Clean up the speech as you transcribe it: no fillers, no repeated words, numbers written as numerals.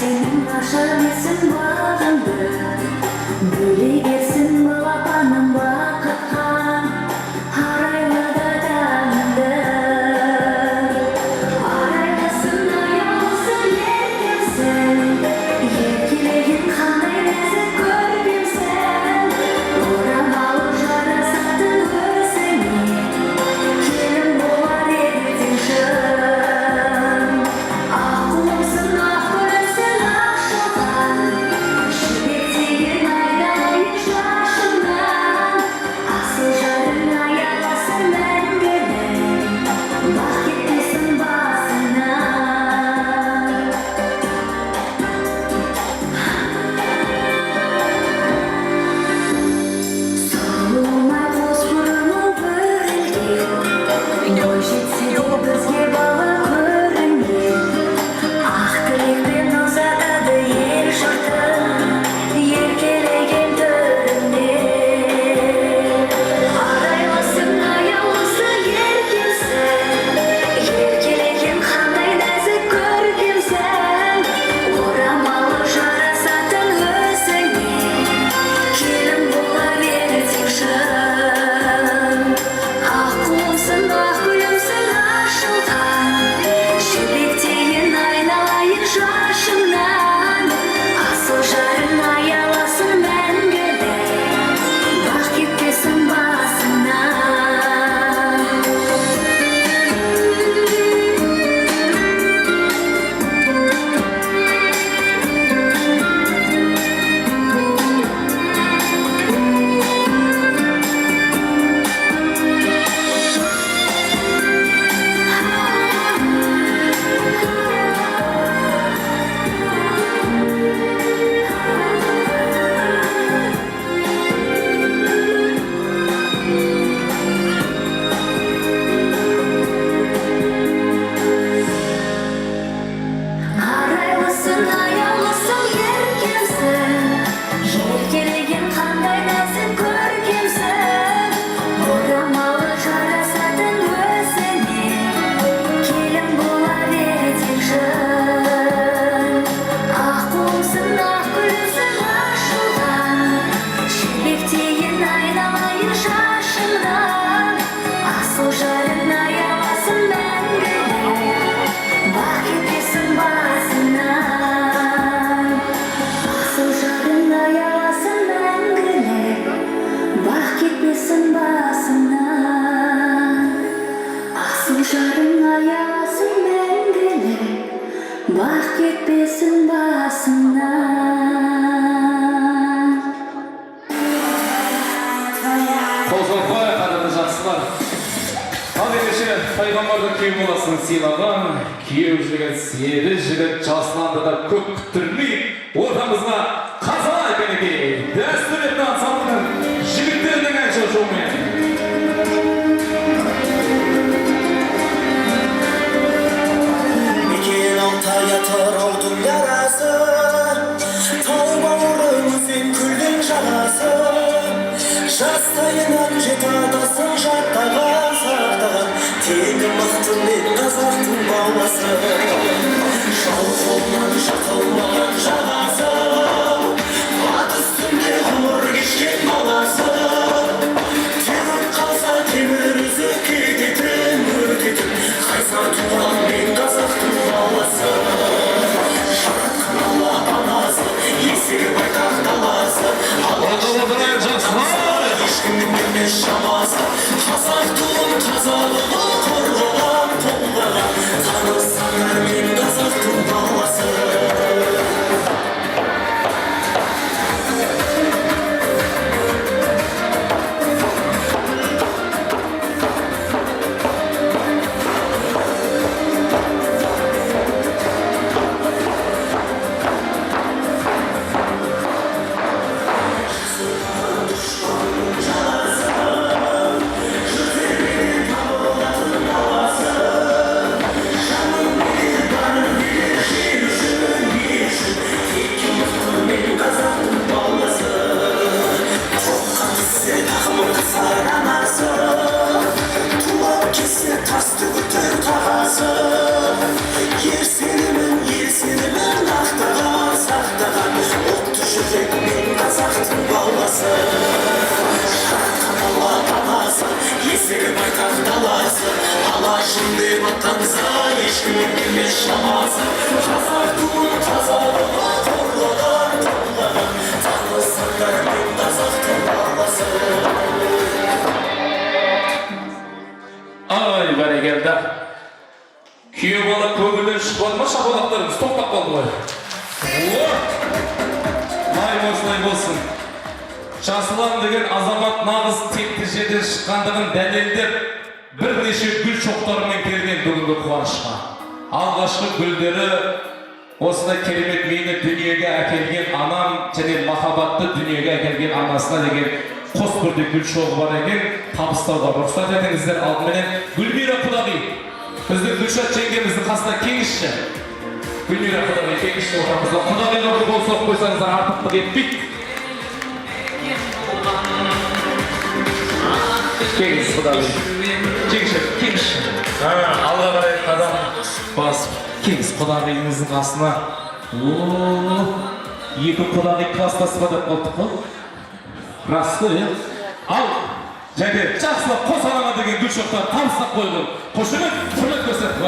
Senin aşamesin bağımdı Böyle gelsin balapanın bakıkan Harayla dandı Araylasın ayolsun yerkemsen Yerkilegin kanay lezzet görkemsen Oramalı jara sattın örseni Kelim bolar editin şın Aklımsın aklımsın akşamdan Şibettiğin aydalayın şaşımdan Asıl jarın ayalasın ben gelin Bak gitmesin basına Solumay bozkurumu bölge Oy жетсе бізге бала көрінге Ақ тілекпен ұзатады ел жұртын Еркелеген төрінде Арайлысың аяулысы еркемсің Еркелеген қандай нәзік көркемсің Орамалы жарасатын өзіңе Келін бола берсең шын Ақ құлымсың ақ гүлімсің ашылған Жібектейін айналайын шашыңнан Асыл жарың аяласын мәңгілік Бақ кетпесін басыңнан Арайлысың аяулысың еркемсің Еркелеген қандай нәзік көркемсің Орамалы жарасатын өзіңе Келін бола берсең шын Ақ қолымсың ақ гүлімсің ашылған Жібектейін айналайын шашыңнан Асыл жарың аяласын мәңгілік Бақ кетпесін басыңнан Асыл жарың аяласын мәңгілік Бақ кетпесін басыңнан Асыл жарың аяласын мәңгілік Бақ кетпесін басыңнан Қозғалбай қадірді жақсылар. Ал ендеше пайғамбардың күйеу баласын сыйлаған күйеу жігіт, сегіз жігіт жасұланды да көп күттірмей ортамызға Қазалай Кенекей дәстүрлі ансамблінің жігіттерінің әнші шоуымен. Мекен алтай атыр аудың ярасы Тау бауырың сен күлдің жағасы Жастайынан жет атасың жаттаған сақтаған Тегі мықты мен қазақтың баласы Жау қолынан жықылмаған жағасы Ат үстінде ғұмыр кешкен баласы Темір қалса темір үзік кететін өртетін Қайсар туған мен қазақтың баласы Жаратқан алла анасы есігі байтақ даласы Ешкімнің білмес шамасы Қазақ туын тазалығы қорғаған қолдаған Танысаңдар мен қазақтың баласы Tanısa ешкімнің келмес шамасы Қазақ туын тазалығы торлаған Танысыңдар мен қазақтың баласы Ай, бәрекелді. Күйеу бала көңілден шықпады ма шапалақтарыңыз тоқтап қалды ғой. Май осылай болсын. Жасұлан деген азамат нағыз текті жерден шыққандығын дәлелдеп, бірнеше гүл шоқтарымен келген бүгінгі қуанышқа. Алғашқы гүлдері осындай керемет мені дүниеге әкелген анам және махаббатты дүниеге әкелген анасына деген қос бірде гүл шоғы бар екен, табыстауға рұқсат етіңіздер. Алдыменен Гүлмира Құдағи, біздің Гүлшат жеңгеміздің қасына кеңісші. Гүлмира Құдағи кеңісші отырмызда. Құдағиға бір қол соғып қойсаңыздар артықтық етпейді. Кеңіс Құдағи. Кеңісші. Алға қарай қадам басып. Кеңіс Құдағиыңыздың қасына. Екі Құдағи кластасып адап қалдық қой. Рас қой, ал және жақсылап қос анама деген гүл шоқтар табыстап қойылып, қошемет құрмет көрсетіп